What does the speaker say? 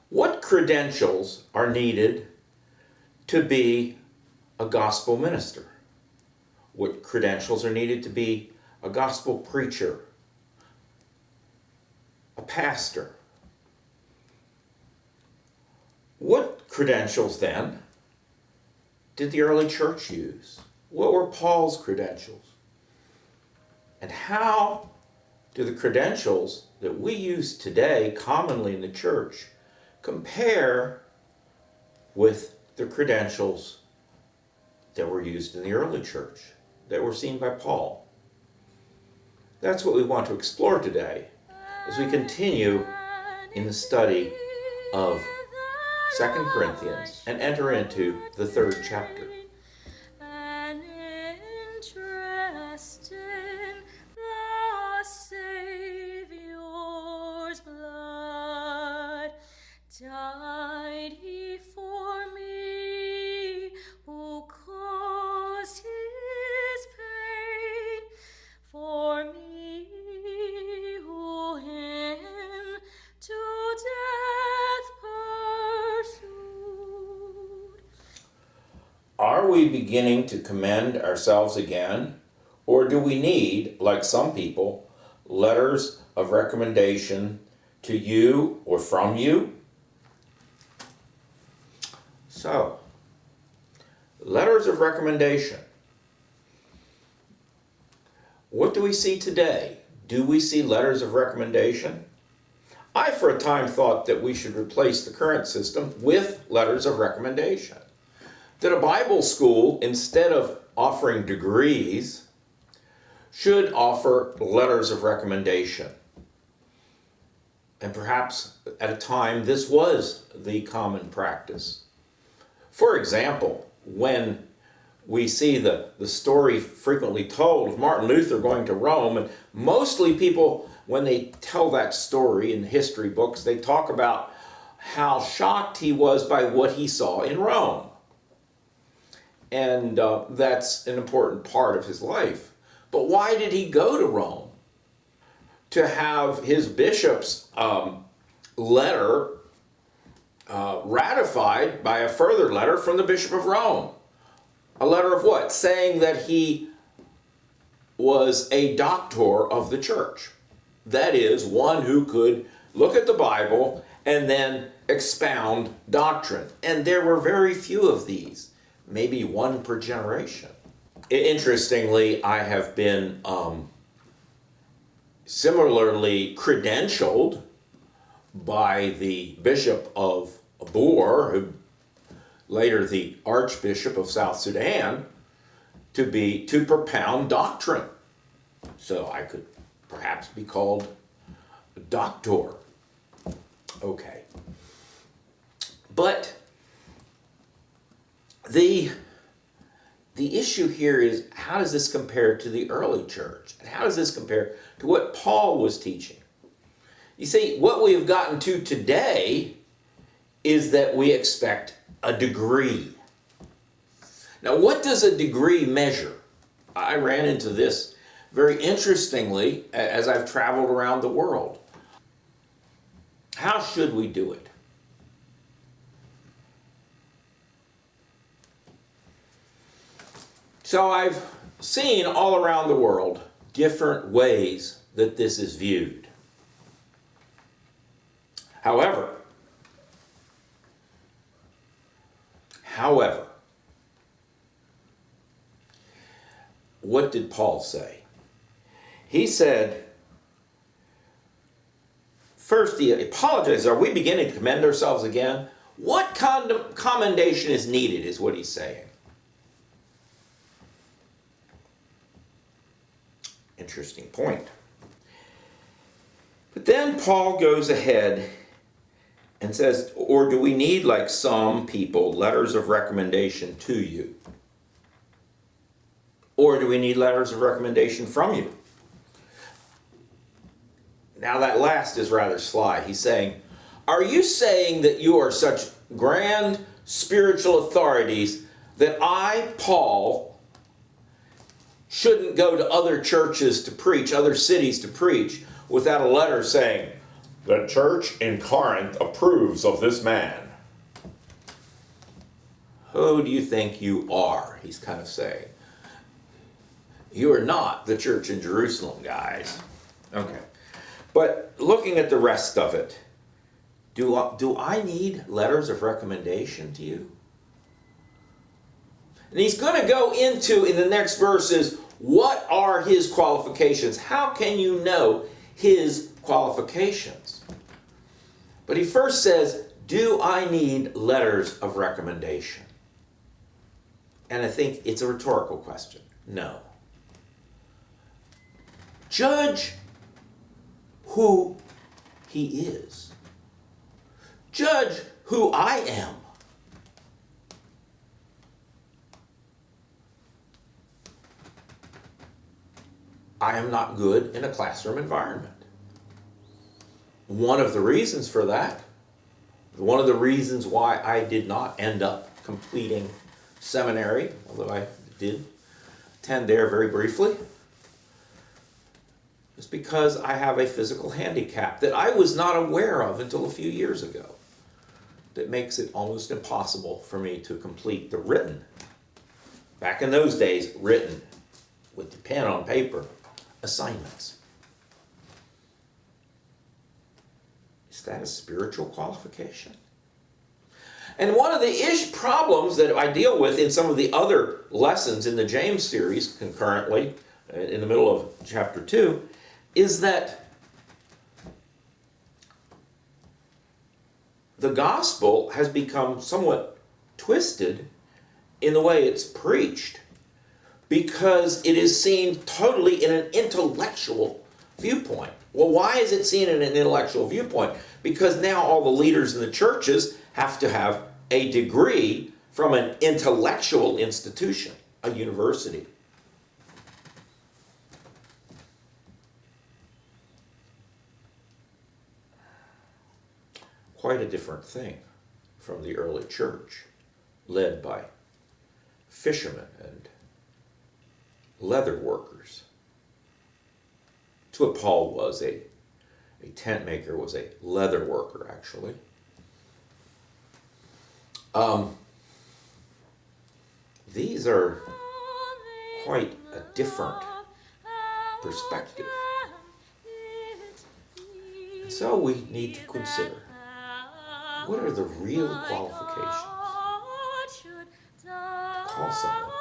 What credentials are needed to be a gospel minister? What credentials are needed to be a gospel preacher, a pastor? What credentials then did the early church use? What were Paul's credentials? And how do the credentials that we use today commonly in the church compare with the credentials that were used in the early church, that were seen by Paul? That's what we want to explore today as we continue in the study of 2 Corinthians and enter into the 3rd chapter. An interest in the Savior's blood, died he for me, who caused his pain, for me who him to death pursued. Are we beginning to commend ourselves again, or do we need, like some people, letters of recommendation to you or from you? So, letters of recommendation. What do we see today? Do we see letters of recommendation? I, for a time, thought that we should replace the current system with letters of recommendation. That a Bible school, instead of offering degrees, should offer letters of recommendation. And perhaps at a time this was the common practice. For example, when we see the story frequently told of Martin Luther going to Rome, and mostly people, when they tell that story in history books, they talk about how shocked he was by what he saw in Rome. And that's an important part of his life. But why did he go to Rome? To have his bishop's letter ratified by a further letter from the Bishop of Rome. A letter of what? Saying that he was a doctor of the church. That is, one who could look at the Bible and then expound doctrine. And there were very few of these, maybe one per generation. Interestingly, I have been similarly credentialed by the Bishop of Bor, who later the Archbishop of South Sudan, to propound doctrine. So I could perhaps be called a doctor. Okay. But the issue here is, how does this compare to the early church? And how does this compare to what Paul was teaching? You see, what we have gotten to today is that we expect a degree. Now, what does a degree measure? I ran into this very interestingly as I've traveled around the world. How should we do it? So I've seen all around the world different ways that this is viewed. However, what did Paul say? He said, first he apologized. Are we beginning to commend ourselves again? What commendation is needed is what he's saying. Interesting point. But then Paul goes ahead and says, or do we need, like some people, letters of recommendation to you? Or do we need letters of recommendation from you? Now that last is rather sly. He's saying, are you saying that you are such grand spiritual authorities that I, Paul, shouldn't go to other churches to preach, other cities to preach, without a letter saying, The church in Corinth approves of this man. Who do you think you are? He's kind of saying. You are not the church in Jerusalem, guys. Okay. But looking at the rest of it, do I need letters of recommendation to you? And he's going to go into, in the next verses, what are his qualifications? How can you know his qualifications? But he first says, do I need letters of recommendation? And I think it's a rhetorical question. No. Judge who he is. Judge who I am. I am not good in a classroom environment. One of the reasons for that, one of the reasons why I did not end up completing seminary, although I did attend there very briefly, is because I have a physical handicap that I was not aware of until a few years ago, that makes it almost impossible for me to complete the written, back in those days, written with the pen on paper, assignments. Is that a spiritual qualification? And one of the problems that I deal with in some of the other lessons in the James series concurrently, in the middle of chapter 2, is that the gospel has become somewhat twisted in the way it's preached, because it is seen totally in an intellectual viewpoint. Well, why is it seen in an intellectual viewpoint? Because now all the leaders in the churches have to have a degree from an intellectual institution, a university. Quite a different thing from the early church, led by fishermen and leather workers. That's what Paul was. A tent maker was a leather worker, actually. These are quite a different perspective. And so we need to consider, what are the real qualifications to call someone